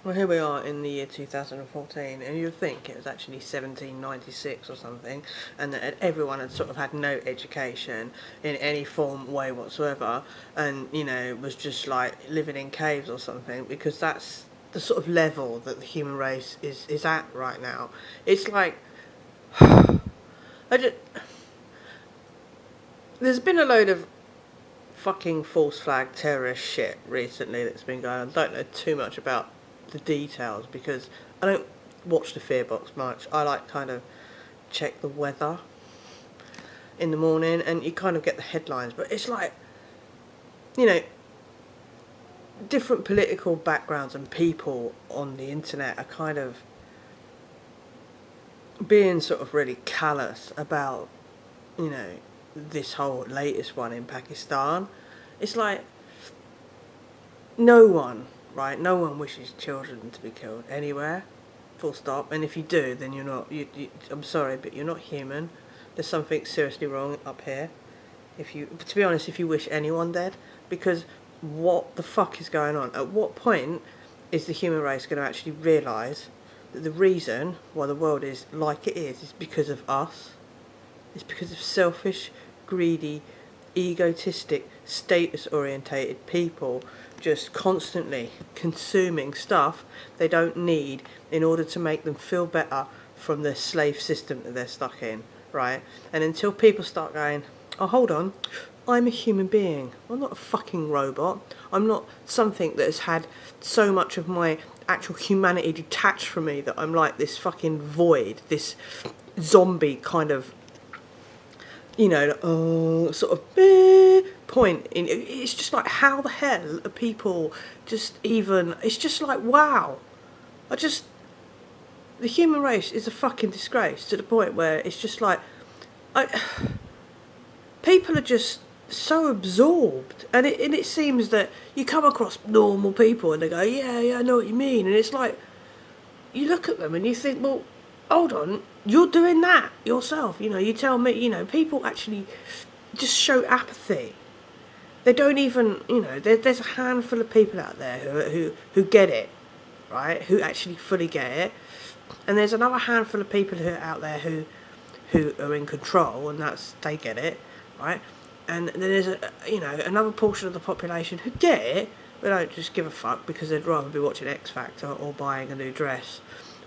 Well, here we are in the year 2014, and you'd think it was actually 1796 or something, and that everyone had sort of had no education in any form, way whatsoever, and, you know, was just like living in caves or something, because that's the sort of level that the human race is at right now. It's like, I just, there's been a load of fucking false flag terrorist shit recently that's been going on. I don't know too much about the details because I don't watch the fear box much. I like kind of check the weather in the morning and you kind of get the headlines, but it's like, you know, different political backgrounds and people on the internet are kind of being sort of really callous about, you know, this whole latest one in Pakistan. It's like no one, right? No one wishes children to be killed anywhere, full stop. And if you do, then you're not. I'm sorry, but you're not human. There's something seriously wrong up here. To be honest, if you wish anyone dead, because what the fuck is going on? At what point is the human race going to actually realise that the reason why the world is like it is because of us? It's because of selfish, greedy, egotistic, status-orientated people just constantly consuming stuff they don't need in order to make them feel better from the slave system that they're stuck in, right? And until people start going, oh, hold on, I'm a human being. I'm not a fucking robot. I'm not something that has had so much of my actual humanity detached from me that I'm like this fucking void, this zombie kind of, you know, sort of point in. It's just like, how the hell are people just even? It's just like, wow. The human race is a fucking disgrace to the point where it's just like, people are just so absorbed, and it seems that you come across normal people and they go, yeah, I know what you mean, and it's like, you look at them and you think, well, hold on, you're doing that yourself. You know, you tell me, you know, people actually just show apathy. They don't even, you know, there's a handful of people out there who get it, right? Who actually fully get it. And there's another handful of people who are out there who are in control, and they get it, right? And then there's another portion of the population who get it, but don't just give a fuck because they'd rather be watching X Factor or buying a new dress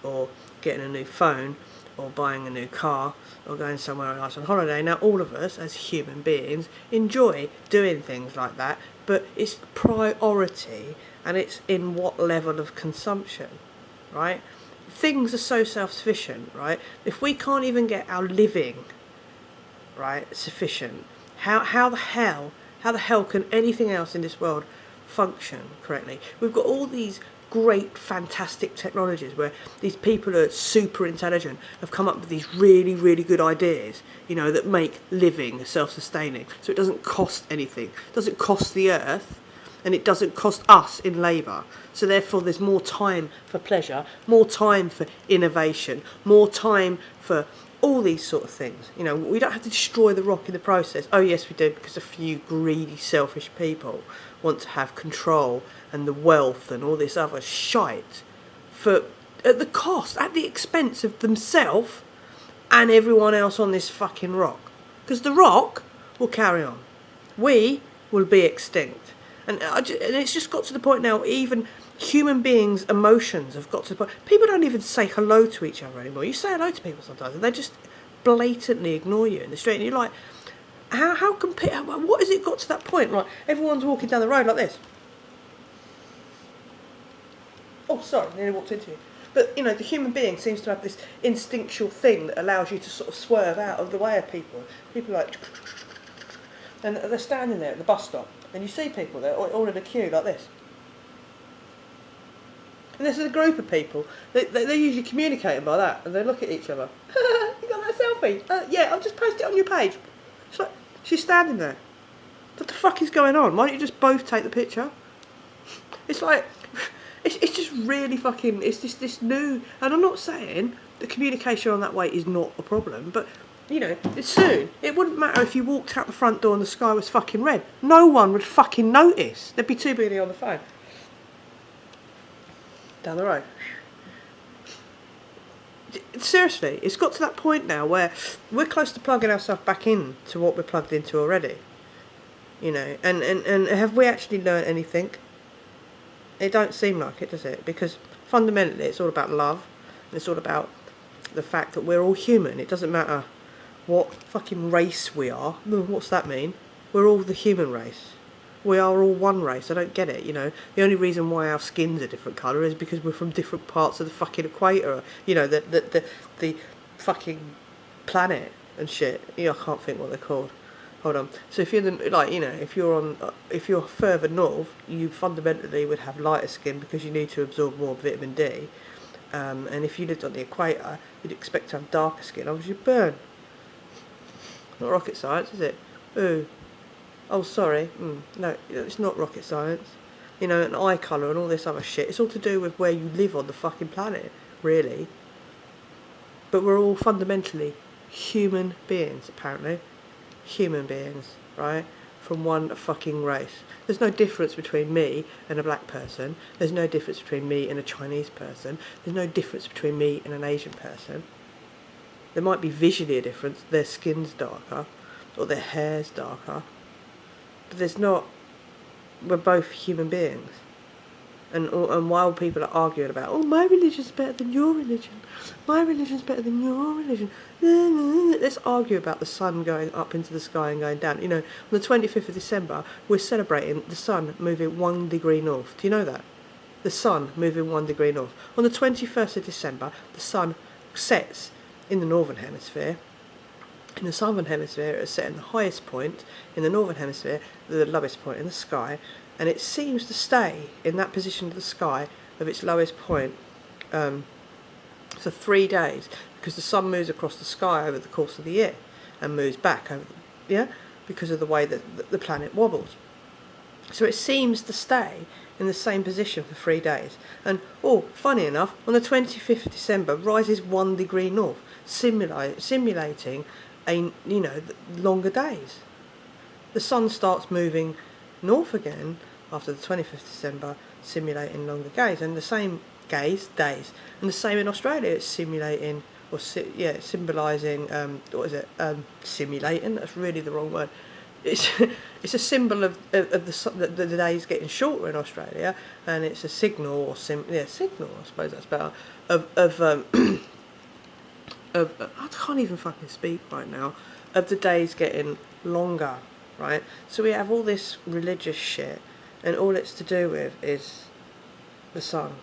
or getting a new phone or buying a new car or going somewhere else on holiday. Now, all of us as human beings enjoy doing things like that, but it's priority and it's in what level of consumption, right? Things are so self-sufficient, right? If we can't even get our living, right, sufficient, how the hell can anything else in this world function correctly? We've got all these great, fantastic technologies where these people who are super intelligent have come up with these really, really good ideas, you know, that make living self-sustaining. So it doesn't cost anything. It doesn't cost the earth, and it doesn't cost us in labour. So therefore there's more time for pleasure, more time for innovation, more time for all these sort of things. You know, we don't have to destroy the rock in the process. Oh yes, we do, because a few greedy, selfish people want to have control and the wealth and all this other shite at the expense of themselves and everyone else on this fucking rock. Because the rock will carry on. We will be extinct. And it's just got to the point now, even human beings' emotions have got to the point. People don't even say hello to each other anymore. You say hello to people sometimes and they just blatantly ignore you in the street. And you're like, what has it got to that point? Like, everyone's walking down the road like this. Oh, sorry, nearly walked into you. But, you know, the human being seems to have this instinctual thing that allows you to sort of swerve out of the way of people. People are like, and they're standing there at the bus stop. And you see people there all in a queue like this. And this is a group of people. They're usually communicating by that. And they look at each other. You got that selfie? Yeah, I'll just post it on your page. It's like, she's standing there. What the fuck is going on? Why don't you just both take the picture? It's like, it's just really fucking, it's just this new, and I'm not saying that communication on that way is not a problem, but, you know, soon, it wouldn't matter if you walked out the front door and the sky was fucking red. No one would fucking notice. They'd be too busy on the phone. down the road. Seriously, it's got to that point now where we're close to plugging ourselves back in to what we're plugged into already. You know, and have we actually learned anything? It don't seem like it, does it? Because fundamentally it's all about love. And it's all about the fact that we're all human. It doesn't matter what fucking race we are. What's that mean? We're all the human race. We are all one race. I don't get it, you know. The only reason why our skin's a different colour is because we're from different parts of the fucking equator. You know, the fucking planet and shit. You know, I can't think what they're called. Hold on. So if you're if you're further north, you fundamentally would have lighter skin because you need to absorb more vitamin D. And if you lived on the equator, you'd expect to have darker skin, otherwise you'd burn. Not rocket science, is it? Ooh. Oh, sorry. No, it's not rocket science. You know, an eye colour and all this other shit. It's all to do with where you live on the fucking planet, really. But we're all fundamentally human beings, apparently. Human beings, right? From one fucking race. There's no difference between me and a black person. There's no difference between me and a Chinese person. There's no difference between me and an Asian person. There might be visually a difference. Their skin's darker or their hair's darker. But there's not. We're both human beings. And while people are arguing about, oh, my religion's better than your religion, my religion's better than your religion, let's argue about the sun going up into the sky and going down. You know, on the 25th of December, we're celebrating the sun moving 1 degree north. Do you know that? The sun moving 1 degree north. On the 21st of December, the sun sets in the northern hemisphere. In the southern hemisphere, it's set in the highest point. In the northern hemisphere, the lowest point in the sky. And it seems to stay in that position of the sky of its lowest point for 3 days, because the sun moves across the sky over the course of the year and moves back over, because of the way that the planet wobbles. So it seems to stay in the same position for 3 days. And, funny enough, on the 25th of December, rises 1 degree north, simulating longer days. The sun starts moving north again after the 25th of December, simulating longer days, and the same days, and the same in Australia. It's simulating, symbolising. Simulating. That's really the wrong word. It's a symbol of the days getting shorter in Australia, and it's a signal signal. I suppose that's better. I can't even fucking speak right now. Of the days getting longer. Right, so we have all this religious shit, and all it's to do with is the sun.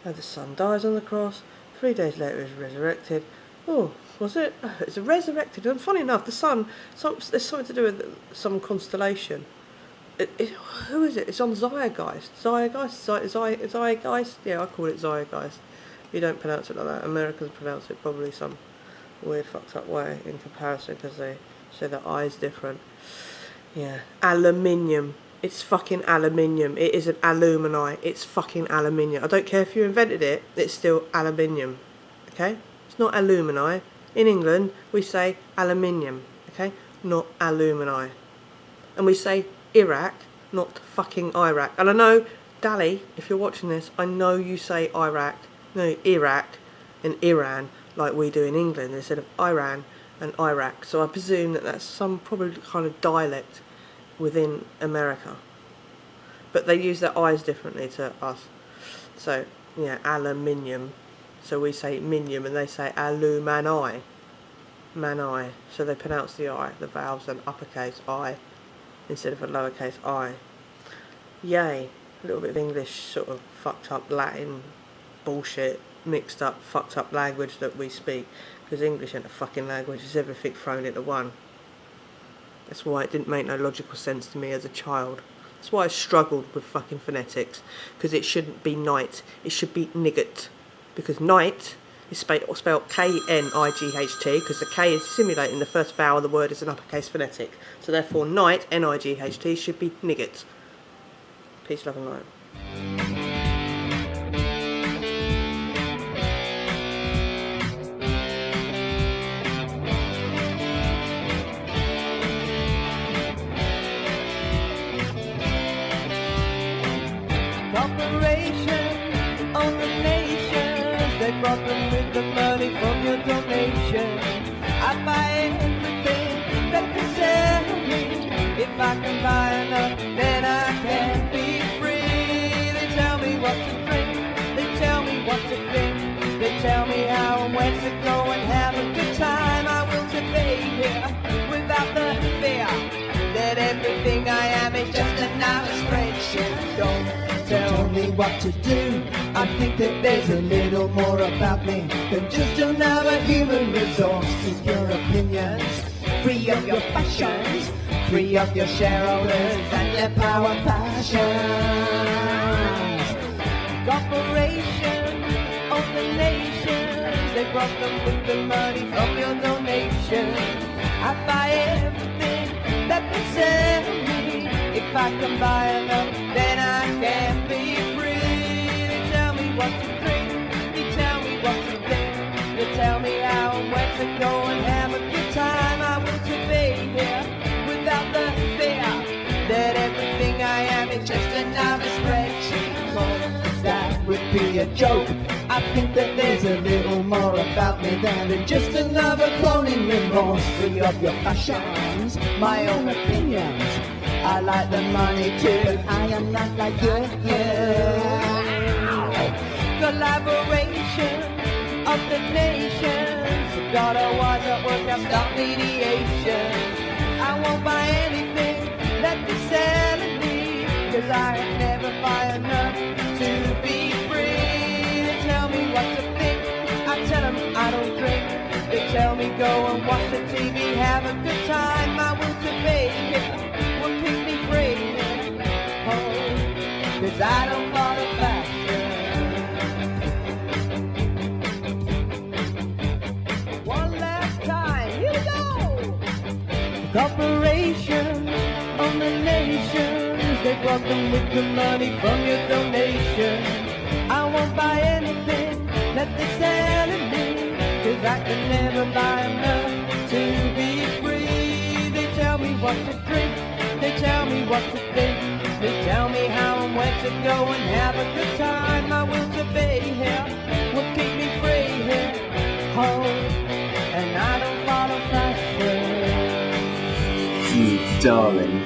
And the sun dies on the cross. 3 days later, is resurrected. Oh, was it? It's resurrected. And funny enough, the sun. There's something to do with some constellation. Who is it? It's on Zeitgeist. Zeitgeist. Yeah, I call it Zeitgeist. You don't pronounce it like that. Americans pronounce it probably some weird, fucked up way in comparison, because they. So the eye's different. Yeah. Aluminium. It's fucking aluminium. It isn't alumini. It's fucking aluminium. I don't care if you invented it. It's still aluminium. Okay? It's not alumini. In England, we say aluminium. Okay? Not alumini. And we say Iraq, not fucking Iraq. And I know, Dali, if you're watching this, I know you say Iraq. No, Iraq and Iran, like we do in England, instead of Iran and Iraq. So I presume that that's some probably kind of dialect within America. But they use their I's differently to us. So, yeah, aluminium. So we say minium and they say alumani. Mani. So they pronounce the I, the vowels, an uppercase I instead of a lowercase I. Yay. A little bit of English sort of fucked up Latin bullshit, mixed up, fucked up language that we speak. Because English ain't a fucking language, it's everything thrown into one. That's why it didn't make no logical sense to me as a child. That's why I struggled with fucking phonetics. Because it shouldn't be night, it should be nigget. Because night is spelled K-N-I-G-H-T, because the K is simulating the first vowel of the word is an uppercase phonetic. So therefore night, N-I-G-H-T, should be nigget. Peace, love and light. Operation they brought them with the money from your donation. I buy everything that they sell me. If I can buy enough, then I can be free. They tell me what to drink, they tell me what to think, they tell me how and when to go and have a good time. I will today here without the fear that everything I am is just another spreadsheet. Don't tell me what to do. I think that there's a little more about me than just another human resource. Keep your opinions free of your fashions, free of your shareholders and their power passions. Corporation of the nations, they brought them with the money from your donation. I buy everything that they sell me. If I can buy enough, then I can be free. They tell me what to drink, they tell me what to think, they tell me how and when to go and have a good time. I will today here without the fear that everything I am is just another spreadsheet. That would be a joke. I think that there's a little more about me than just another cloning remorse. Free of your fashions, my own opinions. I like the money too, but I am not like you. Collaboration of the nations. God, I was at work, I stop mediation. I won't buy anything that they're selling me, 'cause I never buy enough to be free. They tell me what to think, I tell them I don't drink. They tell me go and watch the TV, have a good time. I will debate it, will keep me free. Oh, 'cause I don't follow fashion. One last time, here we go. Corporation on the nations, they brought them with the money from your donation. I won't buy anything that they're selling me, 'cause I can never buy enough to be free. They tell me what to drink, they tell me what to think, they tell me how and when to go and have a good time. I will obey here, will keep me free here. Oh, and I don't follow fashion. You darling.